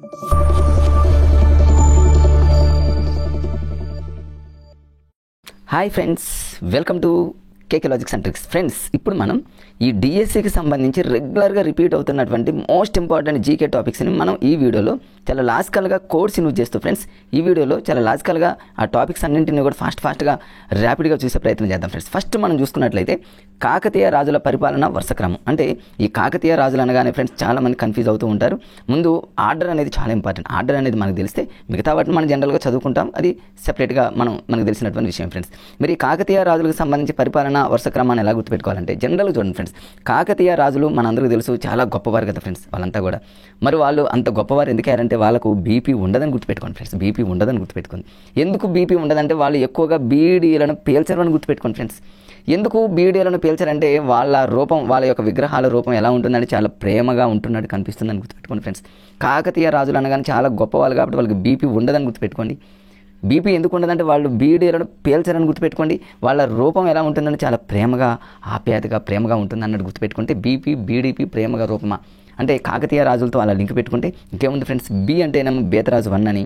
Hi friends, welcome to KK logics and tricks. Friends, ఇప్పుడు మనం ఈ డిఎస్సికి సంబంధించి రెగ్యులర్గా రిపీట్ అవుతున్నటువంటి మోస్ట్ ఇంపార్టెంట్ జీకే టాపిక్స్ని మనం ఈ వీడియోలో చాలా లాజికల్గా కోడ్స్ యూజ్ చేస్తూ ఫ్రెండ్స్ ఈ వీడియోలో చాలా లాజికల్గా ఆ టాపిక్స్ అన్నింటినీ కూడా ఫాస్ట్గా ర్యాపిడ్గా చూసే ప్రయత్నం చేద్దాం ఫ్రెండ్స్. ఫస్ట్ మనం చూసుకున్నట్లయితే కాకతీయ రాజుల పరిపాలన వరుసక్రమం. అంటే ఈ కాకతీయ రాజులు అనగానే ఫ్రెండ్స్ చాలామంది కన్ఫ్యూజ్ అవుతూ ఉంటారు. ముందు ఆర్డర్ అనేది చాలా ఇంపార్టెంట్. ఆర్డర్ అనేది మనకు తెలిస్తే మిగతా వాటిని మనం జనరల్గా చదువుకుంటాం, అది సెపరేట్గా మనకు తెలిసినటువంటి విషయం ఫ్రెండ్స్. మరి కాకతీయ రాజులకు సంబంధించి పరిపాలన వరుసక్రమాన్ని ఎలా గుర్తుపెట్టుకోవాలంటే జనరల్గా చూడండి ఫ్రెండ్స్, కాకతీయ రాజులు మనందరికీ తెలుసు చాలా గొప్పవారు కదా ఫ్రెండ్స్ వాళ్ళంతా కూడా. మరి వాళ్ళు అంత గొప్పవారు ఎందుకంటే వాళ్ళకు బీపీ ఉండదని గుర్తుపెట్టుకోండి ఫ్రెండ్స్. బీపీ ఉండదని గుర్తుపెట్టుకోండి. ఎందుకు బీపీ ఉండదంటే వాళ్ళు ఎక్కువగా బీడీలను పేల్చరు అని గుర్తుపెట్టుకోండి ఫ్రెండ్స్. ఎందుకు బీడీలను పేల్చారంటే వాళ్ళ రూపం, వాళ్ళ యొక్క విగ్రహాల రూపం ఎలా ఉంటుందంటే చాలా ప్రేమగా ఉంటున్నట్టు కనిపిస్తుందని గుర్తుపెట్టుకోండి ఫ్రెండ్స్. కాకతీయ రాజులు అనగానే చాలా గొప్పవాళ్ళు కాబట్టి వాళ్ళకి బీపీ ఉండదని గుర్తుపెట్టుకోండి. బీపీ ఎందుకు ఉండదంటే వాళ్ళు బీడీలను పేల్చారని గుర్తుపెట్టుకోండి. వాళ్ళ రూపం ఎలా ఉంటుందని చాలా ప్రేమగా, ఆప్యాయతగా, ప్రేమగా ఉంటుంది అన్నట్టు గుర్తుపెట్టుకుంటే బీపీ బీడీపీ ప్రేమగా రూపమా అంటే కాకతీయ రాజులతో అలా లింక్ పెట్టుకుంటే ఇంకేముంది ఫ్రెండ్స్. బి అంటేనేమో బేతరాజు 1 అని,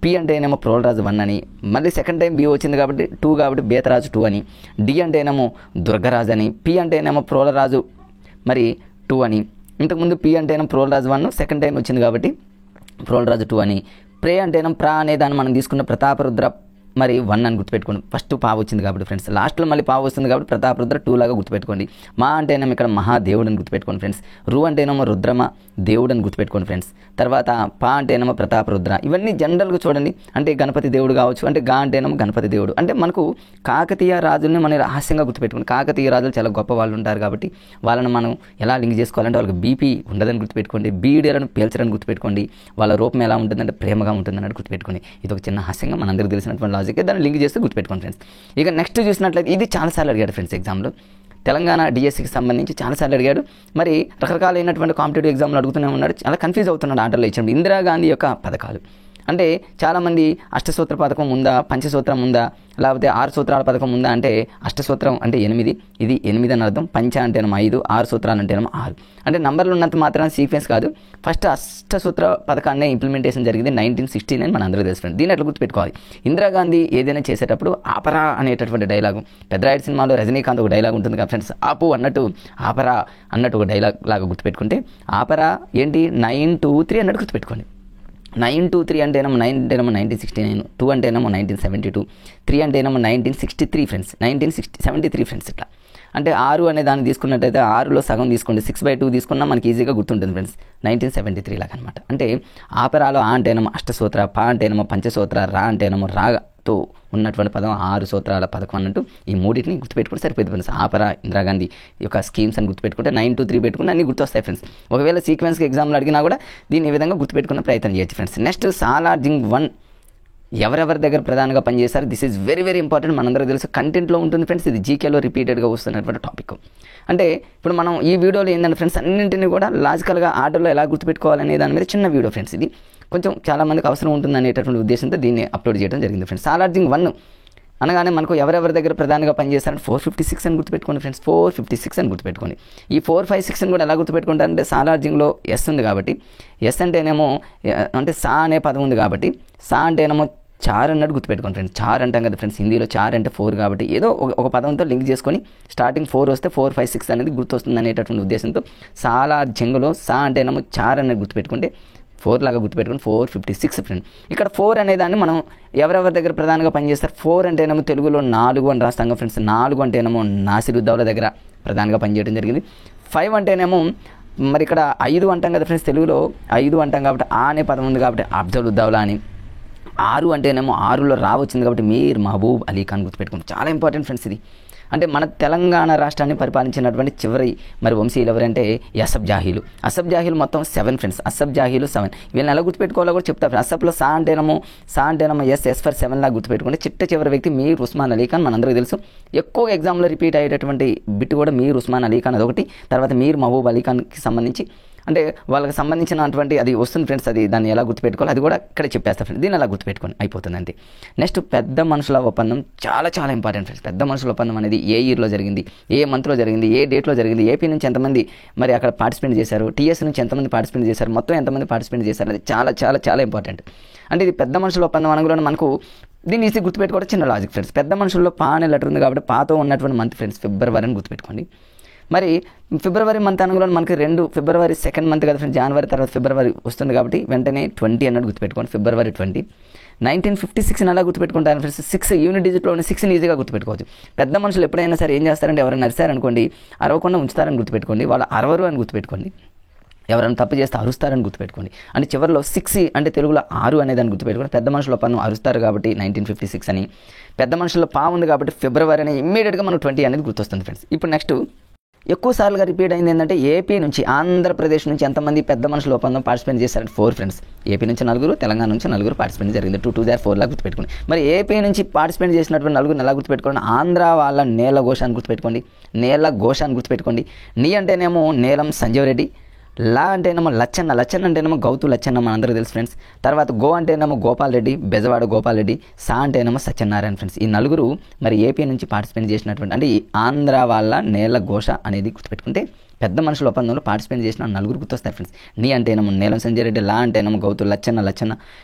పి అంటేనేమో ప్రోలరాజు 1 అని, మళ్ళీ సెకండ్ టైం బి వచ్చింది కాబట్టి 2 కాబట్టి బేతరాజు 2 అని, డి అంటేనేమో దుర్గరాజు అని, పి అంటేనేమో ప్రోలరాజు మరి 2 అని, ఇంతకుముందు పి అంటేనేమో ప్రోలరాజు 1 సెకండ్ టైం వచ్చింది కాబట్టి ప్రోలరాజు 2 అని, ప్రే అంటేనేమో ప్రా అనే దాన్ని మనం తీసుకున్న ప్రతాపరుద్ర మరి 1 అని గుర్తుపెట్టుకోండి. ఫస్ట్ పావు వచ్చింది కాబట్టి ఫ్రెండ్స్, లాస్ట్లో మళ్ళీ పావు వస్తుంది కాబట్టి ప్రతాపరుద్ర 2 లాగా గుర్తుపెట్టుకోండి. మా అంటేనేమో ఇక్కడ మహాదేవుడు అని గుర్తుపెట్టుకోండి ఫ్రెండ్స్. రు అంటేనేమో రుద్రమ దేవుడు అని గుర్తుపెట్టుకోండి ఫ్రెండ్స్. తర్వాత పా అంటేనేమో ప్రతాపరుద్ర. ఇవన్నీ జనరల్గా చూడండి, అంటే గణపతి దేవుడు కావచ్చు, అంటే గా అంటేనేమో గణపతి దేవుడు. అంటే మనకు కాకతీయ రాజుల్ని మనం రహస్యంగా గుర్తుపెట్టుకోండి. కాకతీయ రాజులు చాలా గొప్ప వాళ్ళు ఉంటారు కాబట్టి వాళ్ళని మనం ఎలా లింక్ చేసుకోవాలంటే వాళ్ళకి బీపీ ఉండదని గుర్తుపెట్టుకోండి, బీడీలను పేల్చడానికి గుర్తుపెట్టుకోండి, వాళ్ళ రూపం ఎలా ఉంటుందంటే ప్రేమగా ఉంటుందన్నట్టు గుర్తుపెట్టుకోండి. ఇది ఒక చిన్న హాస్యంగా మనందరికీ తెలిసినటువంటి లాజిక్, దాన్ని లింక్ చేస్తే గుర్తుపెట్టుకోండి ఫ్రెండ్స్. ఇక నెక్స్ట్ చూసినట్లయితే ఇది చాలాసార్లు అడిగాడు ఫ్రెండ్స్ ఎగ్జామ్లో, తెలంగాణ డిఎస్సికి సంబంధించి చాలాసార్లు అడిగాడు. మరి రకరకాలైనటువంటి కాంపిటేటివ్ ఎగ్జామ్లు అడుగుతూనే ఉన్నాడు, చాలా కన్ఫ్యూజ్ అవుతున్నాడు ఆర్డర్లో ఇచ్చినప్పుడు. ఇందిరాగాంధీ యొక్క పథకాలు అంటే చాలామంది అష్టసూత్ర పథకం ఉందా, పంచసూత్రం ఉందా, లేకపోతే 6 సూత్రాల పథకం ఉందా అంటే అష్టసూత్రం అంటే 8, ఇది 8 అని అర్థం, పంచ అంటేనేమో 5, 6 సూత్రాలు అంటేనేమో 6. అంటే నంబర్లు ఉన్నంత మాత్రాన సీక్వెన్స్ కాదు. ఫస్ట్ అష్టసూత్ర పథకాన్ని ఇంప్లిమెంటేషన్ జరిగింది 1969 మన అందరికీ తెలుసు. దీన్ని ఎట్లా గుర్తుపెట్టుకోవాలి, ఇందిరాగాంధీ ఏదైనా చేసేటప్పుడు ఆపరా అనేటటువంటి డైలాగు, పెద్దరాయుడు సినిమాలో రజనీకాంత్ ఒక డైలాగ్ ఉంటుంది కదా ఫ్రెండ్స్, ఆపు అన్నట్టు ఆపరా అన్నట్టు ఒక డైలాగ్ లాగా గుర్తుపెట్టుకుంటే ఆపరా ఏంటి 923 అన్నట్టు గుర్తుపెట్టుకోండి. 923 అంటేనేమో 9 అంటేనేమో 1969, 2 అంటేనేమో 1972, 3 అంటేనేమో 1963 ఫ్రెండ్స్, 1973 ఫ్రెండ్స్. ఇట్లా అంటే 6 అనే దాన్ని తీసుకున్నట్టయితే 6లో సగం తీసుకోండి, 6/2 తీసుకున్నా మనకి ఈజీగా గుర్తుంటుంది ఫ్రెండ్స్, 1973 లాగా అనమాట. అంటే ఆపరాలో ఆ అంటేనేమో అష్టసూత్ర, పా అంటేనేమో పంచసూత్ర, రా అంటేనేమో రాగతో ఉన్నటువంటి పదం 6 సూత్రాల పథకం అన్నట్టు ఈ మూడింటిని గుర్తుపెట్టుకుంటే సరిపోతుంది ఫ్రెండ్స్. ఆపరా ఇందిరాగాంధీ యొక్క స్కీమ్స్ అని గుర్తుపెట్టుకుంటే 923 పెట్టుకుంటే అన్ని గుర్తొస్తాయి ఫ్రెండ్స్. ఒకవేళ సీక్వెన్స్కి ఎగ్జామ్లో అడిగినా కూడా దీన్ని ఈ విధంగా గుర్తుపెట్టుకునే ప్రయత్నం చేయొచ్చు ఫ్రెండ్స్. నెక్స్ట్ సాలార్జింగ్ 1 ఎవరెవరి దగ్గర ప్రధానంగా పనిచేశారు, this is very very important, మనందరూ తెలుసు, కంటెంట్లో ఉంటుంది ఫ్రెండ్స్. ఇది జీకేలో రిపీటెడ్గా వస్తున్నటువంటి టాపిక్. అంటే ఇప్పుడు మనం ఈ వీడియోలో ఏంటంటే ఫ్రెండ్స్ అన్నింటినీ కూడా లాజికల్గా ఆర్డర్లో ఎలా గుర్తుపెట్టుకోవాలనే దాని మీద చిన్న వీడియో ఫ్రెండ్స్. ఇది కొంచెం చాలామందికి అవసరం ఉంటుంది అనేటటువంటి ఉద్దేశంతో దీన్ని అప్లోడ్ చేయడం జరిగింది ఫ్రెండ్స్. సాలార్జింగ్ 1 అనగానే మనకు ఎవరెవరి దగ్గర ప్రధానంగా పనిచేస్తారంటే 456 అని గుర్తుపెట్టుకోండి ఫ్రెండ్స్, 456 అని గుర్తుపెట్టుకోండి. ఈ 456 అని కూడా ఎలా గుర్తుపెట్టుకుంటారంటే సాలార్జింగ్లో ఎస్ ఉంది కాబట్టి, ఎస్ అంటేనేమో అంటే సా అనే పదం ఉంది కాబట్టి, సా అంటేనేమో చార్ అన్నట్టు గుర్తుపెట్టుకోండి ఫ్రెండ్స్. చార్ అంటాం కదా ఫ్రెండ్స్ హిందీలో, చార్ అంటే 4 కాబట్టి ఏదో ఒక పదంతో లింక్ చేసుకొని స్టార్టింగ్ 4 వస్తే 456 అనేది గుర్తొస్తుంది అనేటటువంటి ఉద్దేశంతో సాలార్జింగ్లో సా అంటేనేమో చార్ అనేది గుర్తుపెట్టుకుంటే 4 లాగా గుర్తుపెట్టుకుని 456 ఫ్రెండ్. ఇక్కడ 4 అనేదాన్ని మనం ఎవరెవరి దగ్గర ప్రధానంగా పనిచేస్తారు, 4 అంటేనేమో తెలుగులో 4 అని రాస్తాం కదా ఫ్రెండ్స్, 4 అంటేనేమో నాసిరుద్దౌలా దగ్గర ప్రధానంగా పనిచేయడం జరిగింది. 5 అంటేనేమో మరి ఇక్కడ 5 అంటాం కదా ఫ్రెండ్స్, తెలుగులో 5 అంటాం కాబట్టి ఆ అనే పదం ఉంది కాబట్టి అఫ్జల్ ఉద్దౌలా అని. 6 అంటేనేమో 6లో రా వచ్చింది కాబట్టి మీర్ మహబూబ్ అలీ ఖాన్ గుర్తుపెట్టుకోండి. చాలా ఇంపార్టెంట్ ఫ్రెండ్స్ ఇది. అంటే మన తెలంగాణ రాష్ట్రాన్ని పరిపాలించినటువంటి చివరి మరి వంశీయులు ఎవరంటే అసఫ్ జాహీలు. అసఫ్ జాహీలు మొత్తం 7 ఫ్రెండ్స్, అసఫ్ జాహీలు 7. వీళ్ళని ఎలా గుర్తుపెట్టుకోవాలో కూడా చెప్తారు. అసఫ్లో సా అంటేనేమో ఎస్ ఫర్ 7 లాగా గుర్తుపెట్టుకుంటే చిట్ట చివరి వ్యక్తి మీర్ ఉస్మాన్ అలీ ఖాన్ మనందరికీ తెలుసు. ఎక్కువ ఎగ్జామ్లో రిపీట్ అయ్యేటటువంటి బిట్ కూడా మీర్ ఉస్మాన్ అలీ ఖాన్ అదొకటి, తర్వాత మీర్ మహబూబ్ అలీ ఖాన్కి సంబంధించి అంటే వాళ్ళకి సంబంధించినటువంటి అది వస్తుంది ఫ్రెండ్స్. అది దాన్ని ఎలా గుర్తుపెట్టుకోవాలి అది కూడా ఇక్కడ చెప్పేస్తా ఫ్రెండ్స్. దీన్ని ఎలా గుర్తుపెట్టుకోండి అయిపోతుంది అంతే. నెక్స్ట్ పెద్ద మనుషుల ఒప్పందం చాలా చాలా ఇంపార్టెంట్ ఫ్రెండ్స్. పెద్ద మనుషుల ఒప్పందం అనేది ఏ ఇయర్లో జరిగింది, ఏ మంత్లో జరిగింది, ఏ డేట్లో జరిగింది, ఏపీ నుంచి ఎంతమంది మరి అక్కడ పార్టిసిపేట్ చేశారు, టీఎస్ నుంచి ఎంతమంది పార్టిసిపేట్ చేశారు, మొత్తం ఎంతమంది పార్టిసిపేట్ చేశారు, అది చాలా చాలా చాలా ఇంపార్టెంట్. అంటే ఇది పెద్ద మనుషుల ఒప్పందం అనగానే మనకు దీన్ని ఈజీ గుర్తుపెట్టుకోవడం చిన్న లాజిక్ ఫ్రెండ్స్. పెద్ద మనుషుల్లో పా అనే లెటర్ ఉంది కాబట్టి పాతో ఉన్నటువంటి మంత్ ఫ్రెండ్స్ ఫిబ్రవరి అని గుర్తుపెట్టుకోండి. మరి ఫిబ్రవరి మంత్ అనగానే మనకి ఫిబ్రవరి సెకండ్ మంత్ కదా ఫ్రెండ్స్, జనవరి తర్వాత ఫిబ్రవరి వస్తుంది కాబట్టి వెంటనే 20 అన్నట్టు గుర్తుపెట్టుకోండి. ఫిబ్రవరి 20. 1956 అలా గుర్తుపెట్టుకుంటారు ఫ్రెండ్స్. 6 యూనిట్ డిజిట్లో ఉన్న 6ని ఈజీగా గుర్తుపెట్టుకోవచ్చు. పెద్ద మనుషులు ఎప్పుడైనా సరే ఏం చేస్తారంటే ఎవరైనా అరిశారనుకోండి, అరవకుండా ఉంచుతారని గుర్తుపెట్టుకోండి. వాళ్ళు అరవరు అని గుర్తుపెట్టుకోండి. ఎవరైనా తప్పు చేస్తే అరుస్తారని గుర్తుపెట్టుకోండి. అంటే చివరిలో 6 అంటే తెలుగులో 6 అనేదాన్ని గుర్తుపెట్టుకోండి. పెద్ద మనుషుల పన్ను అరుస్తారు కాబట్టి 1956 అని, పెద్ద మనుషుల పా ఉంది కాబట్టి ఫిబ్రవరి అని ఇమ్మీడియట్గా మనకు 20 అనేది గుర్తొస్తుంది ఫ్రెండ్స్. ఇప్పుడు నెక్స్ట్ ఎక్కువ సార్లుగా రిపీట్ అయింది ఏంటంటే ఏపీ నుంచి ఆంధ్రప్రదేశ్ నుంచి ఎంతమంది పెద్ద మనుషుల ఒప్పందం పార్టిసిపేట్ చేశారంటే 4 ఫ్రెండ్స్. ఏపీ నుంచి 4, తెలంగాణ నుంచి 4 పార్టిసిపేట్ జరిగింది. 2 లాగా గుర్తుపెట్టుకోండి. మరి ఏపీ నుంచి పార్టిసిపేట్ చేసినటువంటి 4 ఎలా గుర్తుపెట్టుకోండి. ఆంధ్ర వాళ్ళ నేల ఘోష అని గుర్తుపెట్టుకోండి. నేల ఘోష అని గుర్తుపెట్టుకోండి. నీ అంటేనేమో నీలం సంజీవ్ రెడ్డి, లా అంటేనేమో లచ్చన్న అంటేనేమో గౌతు లచ్చన్న మనందరికీ తెలుసు ఫ్రెండ్స్. తర్వాత గో అంటేనేమో గోపాల్ రెడ్డి, బెజవాడ గోపాల్ రెడ్డి, సా అంటేనేమో సత్యనారాయణ ఫ్రెండ్స్. ఈ 4 మరి ఏపీ నుంచి పార్టిసిపేట్ చేసినటువంటి అంటే ఈ ఆంధ్ర వాళ్ళ నేల ఘోష అనేది గుర్తుపెట్టుకుంటే పెద్ద మనుషుల ఒప్పందంలో పార్టిసిపేట్ చేసిన 4 గుర్తొస్తారు ఫ్రెండ్స్. నీ అంటేనేమో నీలం సంజయ్ రెడ్డి, లా అంటేనేమో గౌతు లచ్చన్న,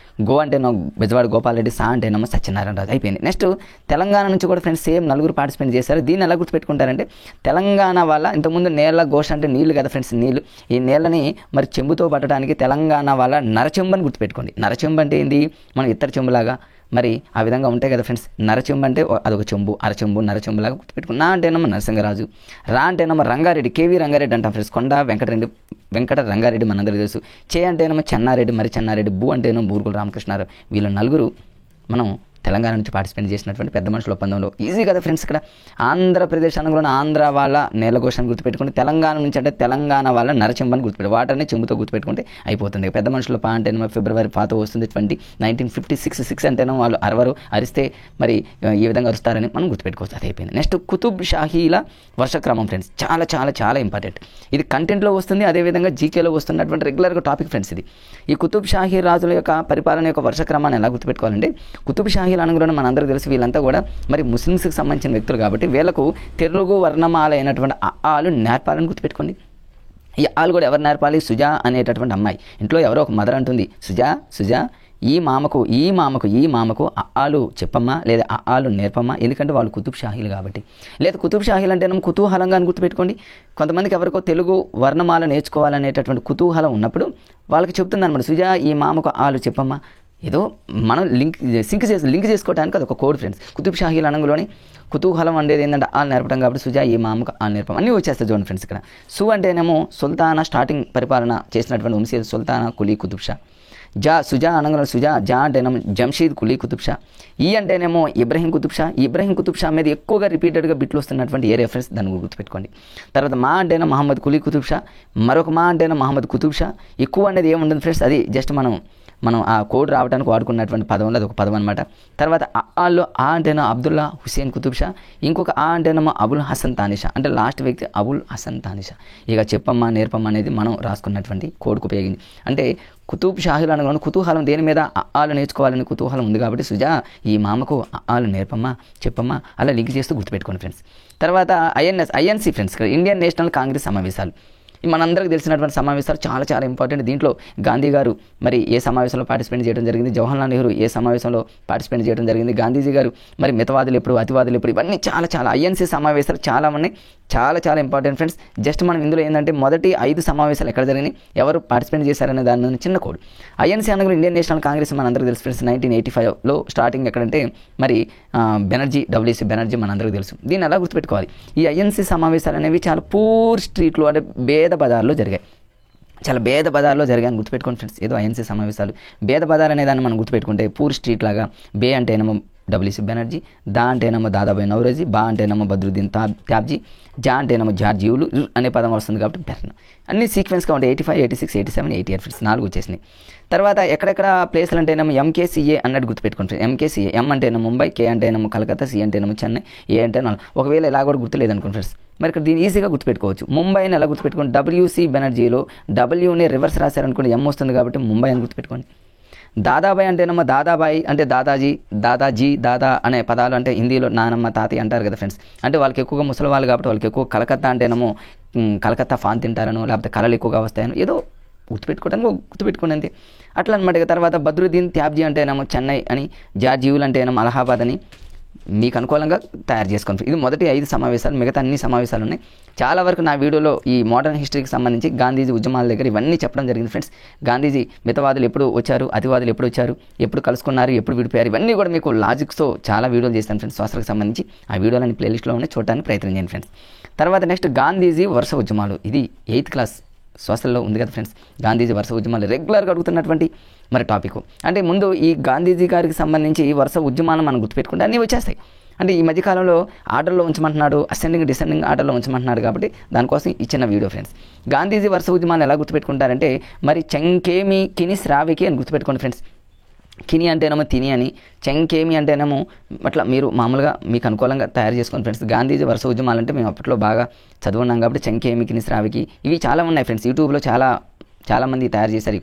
గో అంటేనేమో బెజవాడ గోపాల్ రెడ్డి, సా అంటేనేమో సత్యనారాయణ రాజు. అయిపోయింది. నెక్స్ట్ తెలంగాణ నుంచి కూడా ఫ్రెండ్స్ సేమ్ 4 పార్టిసిపేట్ చేశారు. దీన్ని ఎలా గుర్తుపెట్టుకుంటారంటే తెలంగాణ వాళ్ళ ఇంతకుముందు నేల ఘోష అంటే నీళ్లు కదా ఫ్రెండ్స్, నీళ్లు. ఈ నీళ్ళని మరి చెంబుతో పట్టడానికి తెలంగాణ వాళ్ళ నరచెంబు అని గుర్తుపెట్టుకోండి. నరచెంబు అంటే ఏంది, మనం ఇతర చెంబులాగా మరి ఆ విధంగా ఉంటాయి కదా ఫ్రెండ్స్. నరచెంబు అంటే అదొక చెంబు, అరచెంబు, నరచెంబులాగా గుర్తుపెట్టుకుని. నా అంటేనేమో నరసింగరాజు, రా అంటేనేమో రంగారెడ్డి, కేవీ రంగారెడ్డి అంటాం ఫ్రెండ్స్. కొండ వెంకట రంగారెడ్డి మనందరికీ తెలుసు. చే అంటేనేమో చెన్నారెడ్డి, మరి చెన్నారెడ్డి, బూ అంటేనేమో బూరుగుల రామకృష్ణారావు. వీళ్ళ 4 మనం తెలంగాణ నుంచి పార్టిసిపేట్ చేసినటువంటి పెద్ద మనుషుల ఒప్పందంలో. ఈజీ కదా ఫ్రెండ్స్. ఇక్కడ ఆంధ్రప్రదేశ్ అనగా ఆంధ్ర వాళ్ళ నేల ఘోషను గుర్తుపెట్టుకుంటే, తెలంగాణ నుంచి అంటే తెలంగాణ వాళ్ళ నరచెంబని గుర్తుపెట్టు, వాటర్ని చెంబుతో గుర్తుపెట్టుకుంటే అయిపోతుంది. పెద్ద మనుషుల పా అంటేనేమో ఫిబ్రవరి పాతో వస్తుంది 20. 1956 అంటేనేమో వాళ్ళు అరిస్తే మరి ఈ విధంగా అరుస్తారని మనం గుర్తుపెట్టుకోవచ్చు. అది అయిపోయింది. నెక్స్ట్ కుతుబ్ షాహీల వర్షక్రమం ఫ్రెండ్స్. చాలా చాలా చాలా ఇంపార్టెంట్. ఇది కంటెంట్లో వస్తుంది, అదేవిధంగా జీకేలో వస్తున్నటువంటి రెగ్యులర్గా టాపిక్ ఫ్రెండ్స్ ఇది. ఈ కుతుబ్ షాహీ రాజుల యొక్క పరిపాలన యొక్క వర్షక్రమాన్ని ఎలా గుర్తుపెట్టుకోవాలంటే, కుతుబ్ షాహీ అనగానే మనందరికీ తెలుసు వీళ్ళంతా కూడా మరి ముస్లిమ్స్కి సంబంధించిన వ్యక్తులు కాబట్టి వీళ్ళకు తెలుగు వర్ణమాల అయినటువంటి ఆలు నేర్పాలని గుర్తుపెట్టుకోండి. ఈ ఆలు కూడా ఎవరు నేర్పాలి, సుజా అనేటటువంటి అమ్మాయి. ఇంట్లో ఎవరో ఒక మదర్ అంటుంది, సుజా ఈ మామకు ఆలు చెప్పమ్మా లేదా ఆలు నేర్పమ్మా, ఎందుకంటే వాళ్ళు కుతుబ్ షాహీలు కాబట్టి. లేదా కుతుబ్ షాహీలు అంటే కుతూహలంగా అని గుర్తుపెట్టుకోండి. కొంతమందికి ఎవరికో తెలుగు వర్ణమాల నేర్చుకోవాలనేటటువంటి కుతూహలం ఉన్నప్పుడు వాళ్ళకి చెప్తుంది అనమాట, సుజా ఈ మామకు ఆలు చెప్పమ్మా. ఏదో మనం లింక్ చేసుకోవడానికి అది ఒక కోడ్ ఫ్రెండ్స్. కుతుబ్ షాహీల అనగానే కుతూహలం అనేది ఏంటంటే ఆలు నేర్పడం కాబట్టి సుజా ఈ మామకు ఆలు నేర్పం అన్నీ వచ్చేస్తాయి చూడండి ఫ్రెండ్స్. ఇక్కడ సు అంటేనేమో సుల్తానా స్టార్టింగ్ పరిపాలన చేసినటువంటి వంశీ సుల్తానా కులీ కుతుబ్ షా. సుజా అనగా జా అంటేనేమో జంషీద్ కులీ కుతుబ్ షా. ఈ అంటేనేమో ఇబ్రహీం కుతుబ్ షా మీద ఎక్కువగా రిపీటెడ్గా బిట్లు వస్తున్నటువంటి ఏ రెఫరెన్స్ దాన్ని గుర్తుపెట్టుకోండి. తర్వాత మా అంటేనో మహమ్మద్ కులీ కుతుబ్ షా, మరొక మా అంటేనో మహమ్మద్ కుతుబ్ షా. ఎక్కువ అనేది ఏముంటుంది ఫ్రెండ్స్, అది జస్ట్ మనం ఆ కోడ్ రావడానికి వాడుకున్నటువంటి పదంలో అది ఒక పదం అనమాట. తర్వాత ఆల్లో ఆ అంటేనో అబ్దుల్లా హుసేన్ కుతుబ్ షా, ఇంకొక ఆ అంటేనేమో అబుల్ హసన్ తానిషా, అంటే లాస్ట్ వ్యక్తి అబుల్ హసన్ తానిషా. ఇక చెప్పమ్మా నేర్పమ్మ అనేది మనం రాసుకున్నటువంటి కోడ్కు ఉపయోగించి, అంటే కుతుబ్ షాహీలు అనగా కుతూహలం దేని మీద ఆలు నేర్చుకోవాలని కుతూహలం ఉంది కాబట్టి సుజా ఈ మామకు ఆలు నేర్పమ్మా చెప్పమ్మా అలా లింక్ చేస్తూ గుర్తుపెట్టుకోండి ఫ్రెండ్స్. తర్వాత INC friends, Indian national Congress సమావేశాలు. మనందరికీ తెలిసినటువంటి సమావేశాలు చాలా చాలా ఇంపార్టెంట్. దీంట్లో గాంధీ గారు మరి ఏ సమావేశంలో పార్టిసిపేట్ చేయడం జరిగింది, జవహర్లాల్ నెహ్రూ ఏ సమావేశంలో పార్టిసిపేట్ చేయడం జరిగింది, గాంధీజీ గారు మరి మితవాదులు ఎప్పుడు అతివాదులు ఎప్పుడు, ఇవన్నీ చాలా చాలా ఐఎన్సీ సమావేశాలు చాలా ఉన్నాయి. చాలా చాలా ఇంపార్టెంట్ ఫ్రెండ్స్. జస్ట్ మనం ఇందులో ఏంటంటే మొదటి 5 సమావేశాలు ఎక్కడ జరిగినాయి, ఎవరు పార్టిసిపేట్ చేశారనే దాని మీద చిన్న కోడ్. ఐఎన్సీ అనగా ఇండియన్ నేషనల్ కాంగ్రెస్ మనందరికీ తెలుసు ఫ్రెండ్స్. 1985లో స్టార్టింగ్ ఎక్కడంటే మరి డబ్ల్యూసీ బెనర్జీ మనందరికీ తెలుసు. దీన్ని ఎలా గుర్తుపెట్టుకోవాలి, ఈ ఐఎన్సీ సమావేశాలు అనేవి చాలా పూర్ స్ట్రీట్లో అంటే భేద బజార్లో జరిగాయి. చాలా భేద బజార్లో జరిగాయని గుర్తుపెట్టుకోండి ఫ్రెండ్స్. ఏదో ఐఎన్సీ సమావేశాలు భేద బజార్ అనే దాన్ని మనం గుర్తుపెట్టుకుంటే పూర్ స్ట్రీట్ లాగా, బే అంటేనేమో డబ్ల్యూసి బెనర్జీ, దా అంటేనేమో దాదాబాయి నౌరోజీ, బా అంటేనేమో బద్రుద్దీన్ త్యాబ్జీ, జా అంటేనేమో జార్జీవులు అనే పదం వస్తుంది కాబట్టి బెర్న్. అన్ని సీక్వెన్స్గా ఉంటాయి. 85, 86, 87, 88 ఫ్రెండ్స్ 4 వచ్చేసినాయి. తర్వాత ఎక్కడెక్కడ ప్లేస్లు అంటేనేమో ఎంకేసీఏ అన్నట్టు గుర్తుపెట్టుకోండి. ఎంకేసీఏ, ఎం అంటేనేమో ముంబై, కే అంటేనేమో కలకత్తా, సి అంటేనేమో చెన్నై, ఏ అంటే ఒకవేళ ఇలా కూడా గుర్తులేదనుకోండి ఫ్రెండ్స్, మరి ఇక్కడ దీన్ని ఈజీగా గుర్తుపెట్టుకోవచ్చు. ముంబైని ఎలా గుర్తుపెట్టుకోండి, డబ్ల్యూసి బెనర్జీలో డబ్ల్యూని రివర్స్ రాశారనుకోండి ఎం వస్తుంది కాబట్టి ముంబై అని గుర్తుపెట్టుకోండి. దాదాబాయి అంటేనేమో దాదాబాయి అంటే దాదాజీ, దాదాజీ, దాదా అనే పదాలు అంటే హిందీలో నానమ్మ తాతయ్య అంటారు కదా ఫ్రెండ్స్. అంటే వాళ్ళకి ఎక్కువగా ముసలి వాళ్ళు కాబట్టి వాళ్ళకి ఎక్కువ కలకత్తా అంటేనేమో కలకత్తా ఫాన్ తింటారనో లేకపోతే కళలు ఎక్కువగా వస్తాయనో ఏదో గుర్తుపెట్టుకోవడానికి గుర్తుపెట్టుకునేది అట్లా అనమాట. తర్వాత బద్రుద్దీన్ త్యాబ్జీ అంటేనేమో చెన్నై అని, జార్జీవులు అంటేనేమో అలహాబాద్ అని మీకు అనుకూలంగా తయారు చేసుకోండి. ఇది మొదటి 5 సమావేశాలు. మిగతా అన్ని సమావేశాలు ఉన్నాయి. చాలా వరకు నా వీడియోలో ఈ మోడర్న్ హిస్టరీకి సంబంధించి గాంధీజీ ఉద్యమాల దగ్గర ఇవన్నీ చెప్పడం జరిగింది ఫ్రెండ్స్. గాంధీజీ మితవాదులు ఎప్పుడు వచ్చారు, అతివాదులు ఎప్పుడు వచ్చారు, ఎప్పుడు కలుసుకున్నారు, ఎప్పుడు విడిపోయారు, ఇవన్నీ కూడా మీకు లాజిక్స్తో చాలా వీడియోలు చేస్తాను ఫ్రెండ్స్. సోషల్కి సంబంధించి ఆ వీడియోలని ప్లేలిస్ట్లో ఉన్నాయి, చూడడానికి ప్రయత్నం చేయండి ఫ్రెండ్స్. తర్వాత నెక్స్ట్ గాంధీజీ వరుస ఉద్యమాలు. ఇది 8th క్లాస్ సోషల్లో ఉంది కదా ఫ్రెండ్స్. గాంధీజీ వరుస ఉద్యమాలు రెగ్యులర్గా అడుగుతున్నటువంటి మరి టాపిక్. అంటే ముందు ఈ గాంధీజీ గారికి సంబంధించి ఈ వరుస ఉద్యమాలను మనం గుర్తుపెట్టుకుంటే అన్నీ వచ్చేస్తాయి. అంటే ఈ మధ్యకాలంలో ఆర్డర్లో ఉంచమంటున్నాడు, అసెండింగ్ డిసెండింగ్ ఆర్డర్లో ఉంచమంటున్నాడు కాబట్టి దానికోసం ఇచ్చిన వీడియో ఫ్రెండ్స్. గాంధీజీ వరుస ఉద్యమాలను ఎలా గుర్తుపెట్టుకుంటారంటే మరి చెంకేమి కిని శ్రావికి అని గుర్తుపెట్టుకోండి ఫ్రెండ్స్. కిని అంటేనేమో తిని అని, చెంకేమి అంటేనేమో అట్లా మీరు మామూలుగా మీకు అనుకూలంగా తయారు చేసుకోండి ఫ్రెండ్స్. గాంధీజీ వరుస ఉద్యమాలు అంటే మేము అప్పట్లో బాగా చదువున్నాం కాబట్టి చెంకేమి కిని శ్రావికి ఇవి చాలా ఉన్నాయి ఫ్రెండ్స్. యూట్యూబ్లో చాలామంది తయారు చేశారు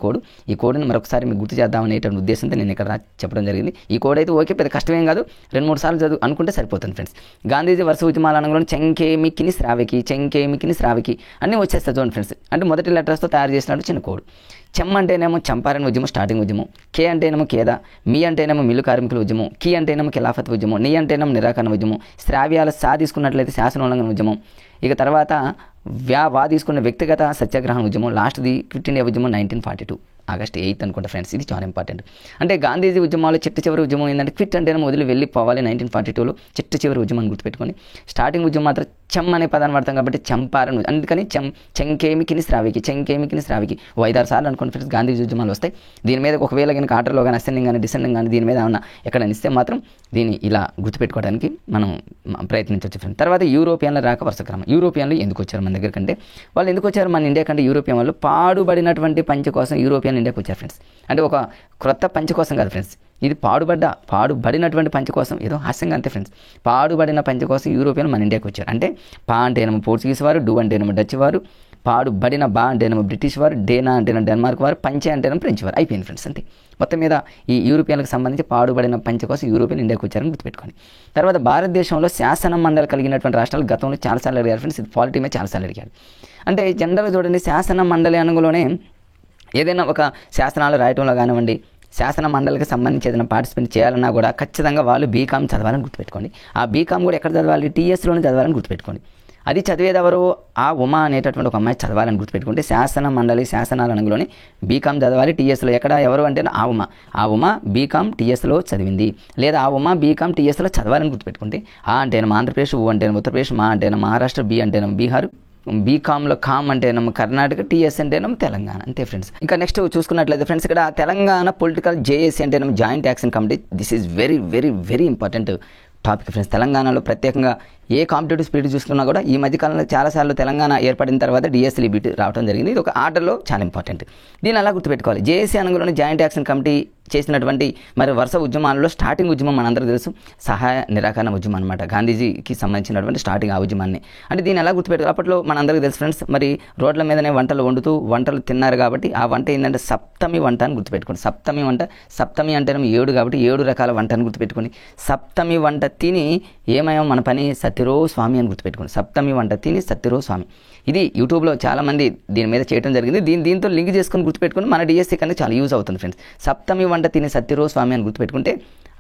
ఈ కోడ్ని మరొకసారి మీకు గుర్తు చేద్దామనేటువంటి ఉద్దేశంతో నేను ఇక్కడ చెప్పడం జరిగింది. ఈ కోడ్ అయితే ఓకే, పెద్ద కష్టమేం కాదు, 2-3 సార్లు చదువు అనుకుంటే సరిపోతుంది ఫ్రెండ్స్. గాంధీజీ వరుస ఉద్యమాల అనగానే చెంకేమికిని శ్రావికి అన్నీ వచ్చేస్తాయి చూడండి ఫ్రెండ్స్. అంటే మొదటి లెటర్స్తో తయారు చేసినట్టు చిన్న కోడ్. చెమ్ అంటేనేమో చంపారన్ ఉద్యమం, స్టార్టింగ్ ఉద్యమం. కే అంటేనేమో కేద, మీ అంటేనేమో మిల్లు కార్మికుల ఉద్యమం, కి అంటేనేమో ఖిలాఫత్ ఉద్యమం, నీ అంటేనేమో నిరాకరణ ఉద్యమం, శ్రావ్యాల తీసుకున్నట్లయితే శాసనోల్లంఘన ఉద్యమం. ఇక తర్వాత వా తీసుకున్న వ్యక్తిగత సత్యాగ్రహం ఉద్యమం. లాస్ట్ది క్విట్ ఇండియా ఉద్యమం 1942 ఆగస్ట్ 8 అనుకుంటా ఫ్రెండ్స్. ఇది చాలా ఇంపార్టెంట్. అంటే గాంధీజీ ఉద్యమాల్లో చిట్ట చివరి ఉద్యమం ఏంటంటే క్విట్ అంటేనే వదిలి వెళ్ళిపోవాలి 1942లో చిట్ట చివరి ఉద్యమాన్ని గుర్తుపెట్టుకొని. స్టార్టింగ్ ఉద్యమం మాత్రం చెమ్ అనే పదాన్ని వాడతాం కాబట్టి చంపారన్, అందుకని చెంకేమికిని శ్రావికి 5-6 సార్లు అనుకోండి ఫ్రెండ్స్ గాంధీజీ ఉద్యమాలు వస్తాయి. దీని మీద ఒకవేళ కానీ ఆర్డర్లో కానీ అసెండింగ్ కానీ డిసెండింగ్ కానీ దీని మీద ఏమన్నా ఎక్కడ ఇస్తే మాత్రం దీన్ని ఇలా గుర్తుపెట్టుకోవడానికి మనం ప్రయత్నించవచ్చు ఫ్రెండ్స్. తర్వాత యూరోపియన్ల రాక వరుస క్రమం. యూరోపియన్లు ఎందుకు వచ్చారు మన దగ్గర కంటే, వాళ్ళు ఎందుకు వచ్చారు మన ఇండియా కంటే, యూరోపియన్ వాళ్ళు పాడుబడినటువంటి పంచె కోసం యూరోపియన్ ఇండియాకి వచ్చారు ఫ్రెండ్స్. అంటే ఒక క్రొత్త పంచె కోసం కాదు ఫ్రెండ్స్, ఇది పాడుబడినటువంటి పంచె కోసం. ఏదో హాస్యంగా అంతే ఫ్రెండ్స్. పాడుబడిన పంచె కోసం యూరోపియన్ మన ఇండియాకి వచ్చారు. అంటే పా అంటేనేమో పోర్చుగీస్ వారు, డు అంటేనేమో డచ్ వారు, పాడుబడిన బా అంటేనేమో బ్రిటిష్ వారు, డేనా అంటేనేమో డెన్మార్క్ వారు, పంచె అంటేనేమో ఫ్రెంచ్ వారు. అయిపోయింది ఫ్రెండ్స్ అంతే. మొత్తం మీద ఈ యూరోపియన్లకు సంబంధించి పాడుబడిన పంచె కోసం యూరోపియన్ ఇండియాకి వచ్చారని గుర్తుపెట్టుకోండి. తర్వాత భారతదేశంలో శాసన మండలి కలిగినటువంటి రాష్ట్రాలు గతంలో చాలాసార్లు అడిగారు ఫ్రెండ్స్. ఇది పాలిటీ మీద చాలాసార్లు అడిగారు. అంటే జనరల్గా చూడండి, శాసన మండలి అనగానే ఏదైనా ఒక శాసనాలు రాయటంలో కానివ్వండి, శాసన మండలికి సంబంధించి ఏదైనా పార్టిసిపేట్ చేయాలన్నా కూడా ఖచ్చితంగా వాళ్ళు బీకామ్ చదవాలని గుర్తుపెట్టుకోండి. ఆ బీకామ్ కూడా ఎక్కడ చదవాలి, టీఎస్లోనే చదవాలని గుర్తుపెట్టుకోండి. అది చదివేదెవరో ఆ ఉమా అనేటటువంటి ఒక అమ్మాయి చదవాలని గుర్తుపెట్టుకుంటే శాసన మండలి శాసనాల రంగులోని బీకామ్ చదవాలి. టీఎస్లో ఎక్కడ ఎవరు అంటే ఆ ఉమా బీకామ్ టీఎస్లో చదివింది, లేదా ఆ ఉమా బీకామ్ టీఎస్లో చదవాలని గుర్తుపెట్టుకుంటే ఆ అంటేనేమో ఆంధ్రప్రదేశ్, ఊ అంటేనేమో ఉత్తరప్రదేశ్, మా అంటేనేమో మహారాష్ట్ర, బి అంటేనేమో బీహార్, బీకామ్లో కామ్ అంటేనేమో కర్ణాటక, టీఎస్ అంటేనేమో తెలంగాణ. అంతే ఫ్రెండ్స్. ఇంకా నెక్స్ట్ చూసుకున్నట్లయితే ఫ్రెండ్స్ ఇక్కడ తెలంగాణ పొలిటికల్ జేఏసీ అంటేనేమో joint action committee. This is very very very important topic friends. తెలంగాణలో ప్రత్యేకంగా ఏ కాంపిటేటివ్ స్పీడ్ చూసుకున్నా కూడా ఈ మధ్యకాలంలో చాలాసార్లు తెలంగాణ ఏర్పడిన తర్వాత డిఎస్సీ బిట్ రావడం జరిగింది. ఇది ఒక ఆర్డర్లో చాలా ఇంపార్టెంట్. దీన్ని అలా గుర్తుపెట్టుకోవాలి. జేఏసీ అనగానే జాయింట్ యాక్షన్ కమిటీ చేసినటువంటి మరి వరుస ఉద్యమాలలో స్టార్టింగ్ ఉద్యమం మనందరూ తెలుసు, సహాయ నిరాకరణ ఉద్యమం అనమాట. గాంధీజీకి సంబంధించినటువంటి స్టార్టింగ్ ఆ ఉద్యమాన్ని. అంటే దీన్ని ఎలా గుర్తుపెట్టుకోవాలి, అప్పట్లో మనందరికీ తెలుసు ఫ్రెండ్స్, మరి రోడ్ల మీదనే వంటలు తిన్నారు కాబట్టి ఆ వంట ఏంటంటే సప్తమి వంట అని గుర్తుపెట్టుకోండి. సప్తమి అంటేనేమో 7 కాబట్టి 7 రకాల వంట అని గుర్తుపెట్టుకోండి. సప్తమి వంట తిని ఏమేమో మన పని సత్యరో స్వామి అని గుర్తుపెట్టుకోండి. సప్తమి వంట తిని సత్యరో స్వామి. ఇది యూట్యూబ్లో చాలామంది దీని మీద చేయడం జరిగింది. దీంతో లింక్ చేసుకొని గుర్తుపెట్టుకుని మన డిఎస్సీ కన్నా చాలా యూజ్ అవుతుంది ఫ్రెండ్స్. సప్తమి వంట తిని సత్యరో స్వామి అని గుర్తుపెట్టుకుంటే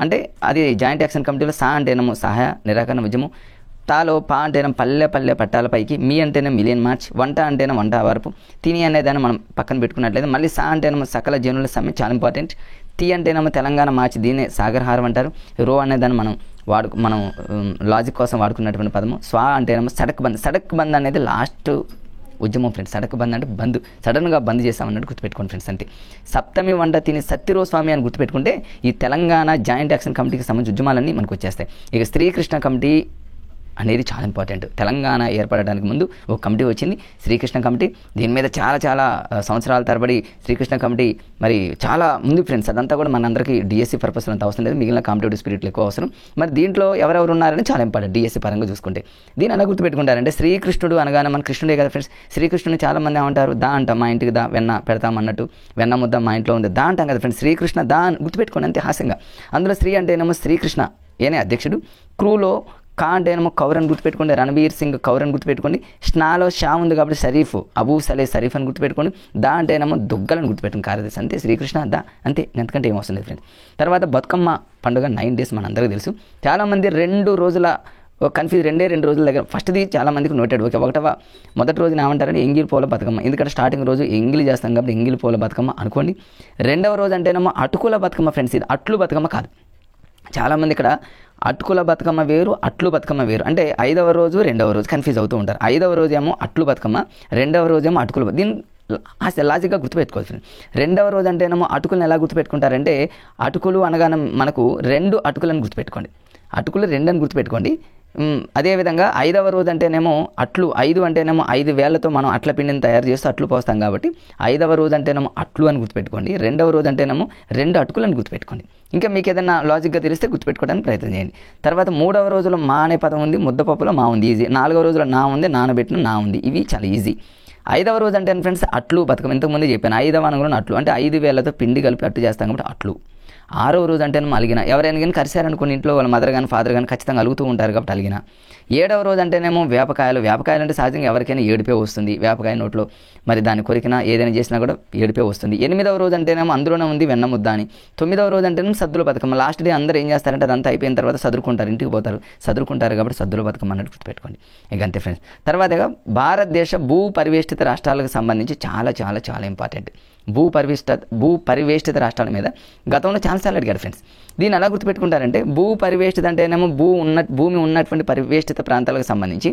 అంటే అది జాయింట్ యాక్షన్ కమిటీలో సా అంటేనేమో సహాయ నిరాకరణ ఉద్యమం, తాలో పా అంటేనేమో పల్లె పట్టాలపైకి, మీ అంటేనే మిలియన్ మార్చ్, వంట అంటేనే వంట వరపు, తిని అనేదాన్ని మనం పక్కన పెట్టుకున్నట్లయితే మళ్ళీ సా అంటేనేమో సకల జనుల సమ్మె చాలా ఇంపార్టెంట్, టీ అంటేనేమో తెలంగాణ మార్చి, దీన్నే సాగరహారం అంటారు, రో అనేదాన్ని మనం లాజిక్ కోసం వాడుకున్నటువంటి పదము, స్వా అంటేనేమో సడక్ బంద్ అనేది లాస్ట్ ఉద్యమం ఫ్రెండ్స్. సడక్ బంద్ అంటే బంద్, సడన్గా బంద్ చేస్తామన్నట్టు గుర్తుపెట్టుకోండి ఫ్రెండ్స్. అంతే. సప్తమి వంట తిని సత్తిరో స్వామి అని గుర్తుపెట్టుకుంటే ఈ తెలంగాణ జాయింట్ యాక్షన్ కమిటీకి సంబంధించిన ఉద్యమాలన్నీ మనకు వచ్చేస్తాయి. ఇక శ్రీకృష్ణ కమిటీ అనేది చాలా ఇంపార్టెంట్. తెలంగాణ ఏర్పడడానికి ముందు ఒక కమిటీ వచ్చింది, శ్రీకృష్ణ కమిటీ. దీని మీద చాలా సంవత్సరాల తరబడి శ్రీకృష్ణ కమిటీ మరి చాలా ముందు ఫ్రెండ్స్. అదంతా కూడా మనందరికీ డిఎస్సి పర్పస్లో అంత అవసరం లేదు, మిగిలిన కాంపిటేటివ్ స్పిరిట్లు ఎక్కువ అవసరం. మరి దీంట్లో ఎవరెవరు ఉన్నారని చాలా ఇంపార్టెంట్ డిఎస్సి పరంగా చూసుకుంటే. దీన్ని ఎలా గుర్తుపెట్టుకుంటారంటే శ్రీకృష్ణుడు అనగానే మన కృష్ణుడే కదా ఫ్రెండ్స్. శ్రీకృష్ణుని చాలా మంది ఏమంటారు, దా అంట మా ఇంటికి దా వెన్న పెడతామన్నట్టు, వెన్న ముద్ద మా ఇంట్లో ఉంది దా అంటాం కదా ఫ్రెండ్స్. శ్రీకృష్ణ దా అని గుర్తుపెట్టుకోండి అంతే హాస్యంగా. అందులో శ్రీ అంటే ఏమో శ్రీకృష్ణ ఏనే అధ్యక్షుడు, క్రూలో కా అంటే ఏమో కౌర్ అని గుర్తుపెట్టుకోండి, రణబీర్ సింగ్ కౌర్ అని గుర్తుపెట్టుకోండి. స్నాలో షా ఉంది కాబట్టి షరీఫ్, అబూ సలే షరీఫ్ అని గుర్తుపెట్టుకోండి. దా అంటే ఏమో దుగ్గలని గుర్తుపెట్టుకుని కార్యదర్శి అంతే. శ్రీకృష్ణ దా అంతే, ఎంతకంటే ఏం అవసరం లేదు ఫ్రెండ్స్. తర్వాత బతుకమ్మ పండుగ 9 days మనందరికీ తెలుసు. చాలామంది 2 రోజుల కన్ఫ్యూజ్, 2 రోజుల దగ్గర ఫస్ట్ది చాలామందికి నోటెడ్. మొదటి రోజున ఏమంటారంటే ఎంగిలి పూల బతుకమ్మ, ఎందుకంటే స్టార్టింగ్ రోజు ఎంగిలి చేస్తాం కాబట్టి ఎంగిలి పూల బతుకమ్మ అనుకోండి. 2వ రోజు అంటేనేమో అటుకుల బతుకమ్మ ఫ్రెండ్స్. ఇది అట్లు బతుకమ్మ కాదు. చాలామంది ఇక్కడ అటుకుల బతుకమ్మ వేరు, అట్లు బతుకమ్మ వేరు. అంటే 5వ రోజు 2వ రోజు కన్ఫ్యూజ్ అవుతూ ఉంటారు. 5వ రోజు ఏమో అట్లు బతుకమ్మ, 2వ రోజు ఏమో అటుకుల. దీన్ని లాజిక్గా గుర్తుపెట్టుకోవచ్చు. 2వ రోజు అంటేనేమో అటుకులను ఎలా గుర్తుపెట్టుకుంటారంటే, అటుకులు అనగానే మనకు 2 అటుకులను గుర్తుపెట్టుకోండి, అటుకులు 2 అని గుర్తుపెట్టుకోండి. అదేవిధంగా 5వ రోజు అంటేనేమో అట్లు, 5 అంటేనేమో 5 వేళ్లతో మనం అట్ల పిండిని తయారు చేస్తూ అట్లు పోస్తాం కాబట్టి 5వ రోజు అంటేనేమో అట్లు అని గుర్తుపెట్టుకోండి. 2వ రోజు అంటేనేమో 2 అటుకులను గుర్తుపెట్టుకోండి. ఇంకా మీకు ఏదైనా లాజిక్గా తెలిస్తే గుర్తుపెట్టుకోవడానికి ప్రయత్నం చేయండి. తర్వాత 3వ రోజులో మా అనే పదం ఉంది, ముద్దపప్పులో మా ఉంది, ఈజీ. 4వ రోజులో నా ఉంది, నానబెట్టిన నా ఉంది, ఇవి చాలా ఈజీ. 5వ రోజు అంటే ఫ్రెండ్స్ అట్లు బతుకమ్మ, ఇంతకుముందే చెప్పాను. 5వ అనగా అట్లు అంటే 5 వేళ్లతో పిండి కలిపి అట్టు చేస్తాం కాబట్టి అట్లు. 6వ రోజు అంటే అలిగిన, ఎవరైనా కానీ కరిశారనుకుని ఇంట్లో వాళ్ళ మదర్ కానీ ఫాదర్ కానీ ఖచ్చితంగా అలుగుతూ ఉంటారు కాబట్టి అలిగిన. 7వ రోజు అంటేనేమో వేపకాయలు. వేపకాయలు అంటే సహజంగా ఎవరికైనా ఏడుపే వస్తుంది, వేపకాయ నోట్లో మరి దాన్ని కొరికినా ఏదైనా చేసినా కూడా ఏడుపే వస్తుంది. 8వ రోజు అంటేనేమో అందులోనే ఉంది వెన్న ముద్ద అని. 9వ రోజు అంటేనేమో సద్దుల బతుకమ్మ. లాస్ట్ డే అందరూ ఏం చేస్తారంటే అదంతా అయిపోయిన తర్వాత చదువుకుంటారు, ఇంటికి పోతారు, చదువుకుంటారు కాబట్టి సద్దుల బతుకమ్మ అన్నట్టు గుర్తుపెట్టుకోండి. ఇక అంతే ఫ్రెండ్స్. తర్వాత భారతదేశ భూ పరివేష్టిత రాష్ట్రాలకు సంబంధించి చాలా ఇంపార్టెంట్. భూ పరివేష్టిత రాష్ట్రాల మీద గతంలో చాలాసార్లు అడిగారు ఫ్రెండ్స్. దీన్ని ఎలా గుర్తుపెట్టుకుంటారంటే, భూ పరివేష్టిత అంటేనేమో భూమి ఉన్నటువంటి పరివేష్టిత ప్రాంతాలకు సంబంధించి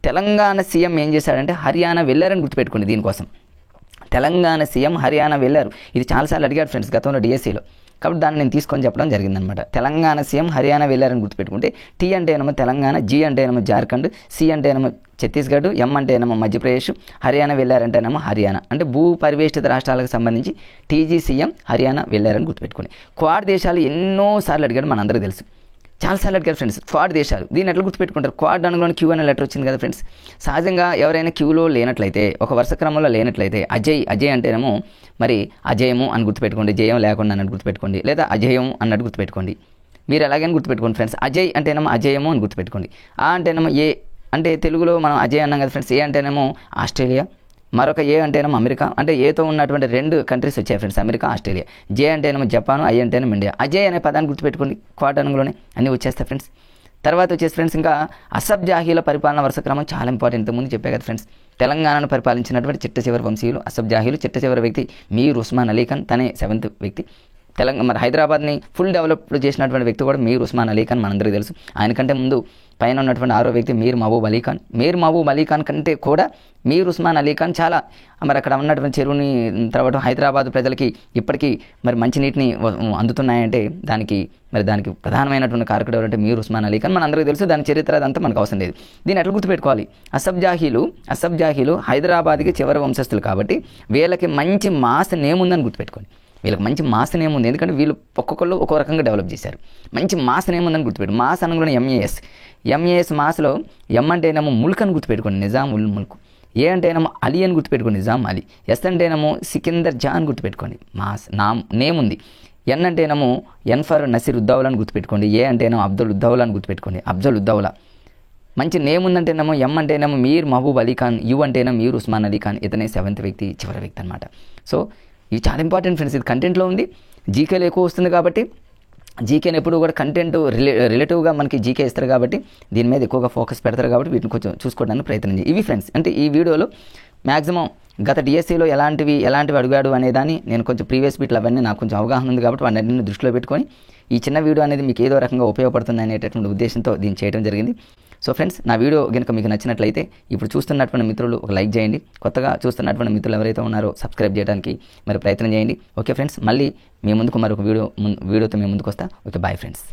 తెలంగాణ సీఎం ఏం చేశాడంటే హర్యానా వెళ్ళారని గుర్తుపెట్టుకోండి. దీనికోసం తెలంగాణ సీఎం హర్యానా వెళ్ళారు. ఇది చాలాసార్లు అడిగాడు ఫ్రెండ్స్ గతంలో డిఎస్సిలో, కాబట్టి దాన్ని నేను తీసుకొని చెప్పడం జరిగిందనమాట. తెలంగాణ సీఎం హర్యానా వెళ్ళారని గుర్తుపెట్టుకుంటే టీ అంటే ఏమో తెలంగాణ, జీ అంటే ఏమో జార్ఖండ్, సి అంటే ఏమో ఛత్తీస్గఢ్, ఎం అంటే ఏమో మధ్యప్రదేశ్, హర్యానా వెళ్ళారంటేనేమో హర్యానా. అంటే భూ పరివేష్టిత రాష్ట్రాలకు సంబంధించి టీజీ సీఎం హర్యానా వెళ్ళారని గుర్తుపెట్టుకోండి. క్వాడ్ దేశాలు ఎన్నోసార్లు అడిగాడు, మనందరికీ తెలుసు, చాలాసార్లు అడిగారు ఫ్రెండ్స్. క్వాడ్ దేశాలు దీన్ని ఎట్లా గుర్తుపెట్టుకుంటారు? క్వాడ్ అనగానే క్యూ అనే లెటర్ వచ్చింది కదా ఫ్రెండ్స్. సహజంగా ఎవరైనా క్యూలో లేనట్లయితే, ఒక వరుస క్రమంలో లేనట్లయితే అజయ్ అంటేనేమో మరి అజయము అని గుర్తుపెట్టుకోండి, జయం లేకుండా అన్నట్టు గుర్తుపెట్టుకోండి, లేదా అజయం అన్నట్టు గుర్తుపెట్టుకోండి. మీరు ఎలాగైనా గుర్తుపెట్టుకోండి ఫ్రెండ్స్. అజయ్ అంటేనేమో అజయము అని గుర్తుపెట్టుకోండి. ఆ అంటేనేమో ఏ అంటే తెలుగులో మనం అజయ్ అన్నాం కదా ఫ్రెండ్స్. ఏ అంటేనేమో ఆస్ట్రేలియా, మరొక ఏ అంటేనేమో అమెరికా. అంటే ఏతో ఉన్నటువంటి 2 కంట్రీస్ వచ్చాయి ఫ్రెండ్స్, అమెరికా, ఆస్ట్రేలియా. జే అంటేనేమో జపాను, ఐ అంటేనేమో ఇండియా. అజయ్ అనే పదాన్ని గుర్తుపెట్టుకోండి, క్వాడ్ అనగానే అన్నీ వచ్చేస్తాయి ఫ్రెండ్స్. తర్వాత వచ్చేసి ఫ్రెండ్స్ ఇంకా అసబ్ జాహీల పరిపాలన వరుస క్రమం చాలా ఇంపార్టెంట్. ఇంతకుముందు చెప్పే కదా ఫ్రెండ్స్, తెలంగాణను పరిపాలించినటువంటి చిట్ట చివరి వంశీయులు అసబ్ జాహీలు. చిట్ట చివరి వ్యక్తి మీర్ ఉస్మాన్ అలీ ఖాన్, తనే 7th వ్యక్తి. మరి హైదరాబాద్ని ఫుల్ డెవలప్ చేసినటువంటి వ్యక్తి కూడా మీర్ ఉస్మాన్ అలీ ఖాన్, మనందరికీ తెలుసు. ఆయనకంటే ముందు పైన ఉన్నటువంటి 6వ వ్యక్తి మీర్ మహబూబ్ అలీ ఖాన్. మీర్ మహబూబ్ అలీ ఖాన్ కంటే కూడా మీర్ ఉస్మాన్ అలీ ఖాన్ చాలా మరి అక్కడ ఉన్నటువంటి చెరువుని తర్వాత హైదరాబాద్ ప్రజలకి ఇప్పటికీ మరి మంచినీటిని అందుతున్నాయంటే దానికి ప్రధానమైనటువంటి కారకుడు ఎవరంటే మీర్ ఉస్మాన్ అలీ ఖాన్, మనందరికీ తెలుసు. దాని చరిత్ర అదంతా మనకు అవసరం లేదు. దీన్ని ఎట్లా గుర్తుపెట్టుకోవాలి? అసబ్ జాహీలు హైదరాబాద్కి చివరి వంశస్థులు కాబట్టి వీళ్ళకి మంచి మాస్ నేమ్ ఉందని గుర్తుపెట్టుకోండి. వీళ్ళకి మంచి మాస్ నేమ్ ఉంది, ఎందుకంటే వీళ్ళు ఒక్కొక్కళ్ళు ఒక్కో రకంగా డెవలప్ చేశారు. మంచి మాస్ నేమ్ ఉందని గుర్తుపెట్టు. మాస్ అనగానే ఎంఏఎస్ మాస్లో ఎం అంటేనేమో ముల్క్ అని గుర్తుపెట్టుకోండి, నిజాం ఉల్ ముల్క్. ఏ అంటేనేమో అలీ అని గుర్తుపెట్టుకోండి, నిజాం అలీ. ఎస్ అంటేనేమో సికిందర్ జా అని గుర్తుపెట్టుకోండి, మాస్ నేమ్ ఉంది. ఎన్ అంటేనేమో ఎన్ ఫర్ నసీర్ ఉద్దౌలా అని గుర్తుపెట్టుకోండి. ఏ అంటేనేమో అబ్దుల్ ఉద్దౌలా అని గుర్తుపెట్టుకోండి, అఫ్జల్ ఉద్దౌలా. మంచి నేమ్ ఉందంటేనేమో ఎం అంటేనేమో మీర్ మహబూబ్ అలీ ఖాన్, యు అంటేనేమో మీర్ ఉస్మాన్ అలీ ఖాన్. ఇతనే 7th వ్యక్తి, చివరి వ్యక్తి అనమాట. సో ఇది చాలా ఇంపార్టెంట్ ఫ్రెండ్స్. ఇది కంటెంట్లో ఉంది, జీకేలో ఎక్కువ వస్తుంది కాబట్టి జీకేని ఎప్పుడు కూడా కంటెంట్ రిలేటివ్గా మనకి జీకే ఇస్తారు కాబట్టి దీని మీద ఎక్కువగా ఫోకస్ పెడతారు కాబట్టి వీటిని కొంచెం చూసుకోవడానికి ప్రయత్నం చేయండి. ఇవి ఫ్రెండ్స్, అంటే ఈ వీడియోలో మ్యాక్సిమం గత డిఎస్సిలో ఎలాంటివి అడిగాడు అనేదాన్ని నేను కొంచెం ప్రీవియస్ బీట్లు అవన్నీ నాకు కొంచెం అవగాహన ఉంది కాబట్టి వాటిని దృష్టిలో పెట్టుకొని ఈ చిన్న వీడియో అనేది మీకు ఏదో రకంగా ఉపయోగపడుతుంది అనేటటువంటి ఉద్దేశంతో దీన్ని చేయడం జరిగింది. సో ఫ్రెండ్స్, నా వీడియో కనుక మీకు నచ్చినట్లయితే ఇప్పుడు చూస్తున్నటువంటి మిత్రులు ఒక లైక్ చేయండి. కొత్తగా చూస్తున్నటువంటి మిత్రులు ఎవరైతే ఉన్నారో సబ్స్క్రైబ్ చేయడానికి మరి ప్రయత్నం చేయండి. ఓకే ఫ్రెండ్స్, మళ్ళీ మీ ముందుకు మరొక వీడియోతో మీ ముందుకు వస్తా. Okay, bye friends.